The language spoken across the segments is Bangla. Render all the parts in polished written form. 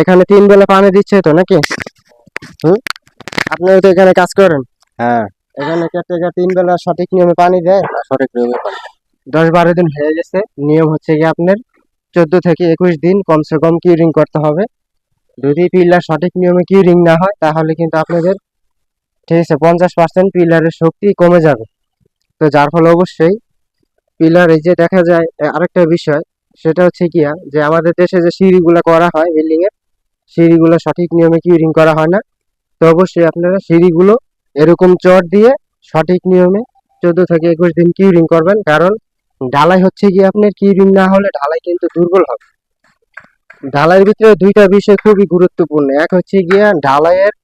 এখানে 3 বেলা পানি দিচ্ছে তো নাকি? হুম, আপনিও তো এখানে কাজ করেন। হ্যাঁ, এখানে কেটে 3 বেলা সঠিক নিয়মে পানি দেয়। সঠিক নিয়মে পানি। 10-12 দিন হয়ে গেছে। নিয়ম হচ্ছে কি আপনার 14 থেকে 21 দিন কমসে কম কিউরিং করতে হবে। যদি পিলার সঠিক নিয়মে কিউরিং না হয় তাহলে কিন্তু আপনাদের ঠিক আছে 50% পিলারের শক্তি কমে যাবে। তো যার ফলে অবশ্যই পিলার এই যে দেখা যায় আরেকটা বিষয়, সেটা হচ্ছে কি যে আমাদের দেশে যে সিঁড়িগুলো করা হয় বিল্ডিং এর, সিঁড়িগুলো সঠিক নিয়মে কিউরিং করা হয় না। তো অবশ্যই আপনারা সিঁড়িগুলো এরকম চট দিয়ে সঠিক নিয়মে 14 থেকে 21 দিন কিউরিং করবেন। কারণ ঢালাই হচ্ছে কি আপনার কিউরিং না হলে ঢালাই কিন্তু দুর্বল হবে। ঢালাইয়ের ভিতরে দুইটা বিষয় খুবই গুরুত্বপূর্ণ, এক হচ্ছে গিয়া ঢালাইয়ের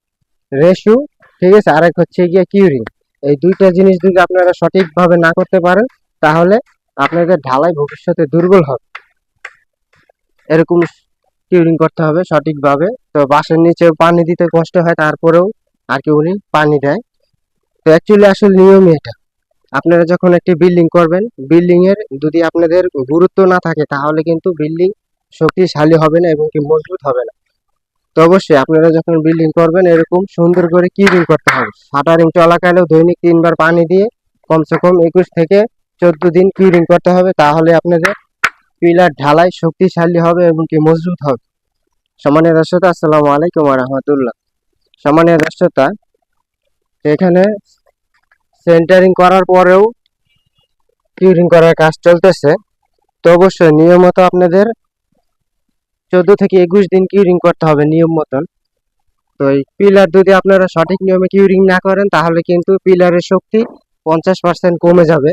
রেশু, ঠিক আছে, আরেক হচ্ছে গিয়া কিউরিং। এই দুইটা জিনিস যদি আপনারা সঠিকভাবে না করতে পারেন তাহলে আপনাদের ঢালাই ভবিষ্যতে দুর্বল হবে। এরকম কিউরিং করতে হবে সঠিকভাবে। তো বাঁশের নিচে পানি দিতে কষ্ট হয়, তারপরেও আর কি উনি পানি দেয়। তো অ্যাকচুয়ালি আসলে নিয়মই এটা। আপনারা যখন একটি বিল্ডিং করবেন, বিল্ডিং এর যদি আপনাদের গুরুত্ব না থাকে তাহলে কিন্তু বিল্ডিং শক্তিশালী হবে না এবং কি মজবুত হবে না। তো অবশ্যই আপনারা যখন বিল্ডিং করবেন এরকম সুন্দর করে কিউরিং করতে হবে। শাটারিং চলাকালেও দৈনিক 3 বার পানি দিয়ে কমসে কম 21 থেকে 14 দিন কিউরিং করতে হবে। তাহলে আপনাদের পিলার ঢালাই শক্তিশালী হবে এবং কি মজবুত হবে। সম্মানীয় দর্শক, আসসালামু আলাইকুম ওয়া রাহমাতুল্লাহ। সম্মানীয় দর্শকরা, এখানে সেন্টারিং করার পরেও কিউরিং করার কাজ চলতেছে। তো অবশ্যই নিয়মিত আপনাদের 14 থেকে 21 দিন কিউরিং করতে হবে নিয়ম মতন। তো এই পিলার যদি আপনারা সঠিক নিয়মে কিউরিং না করেন তাহলে কিন্তু পিলারের শক্তি 50% কমে যাবে।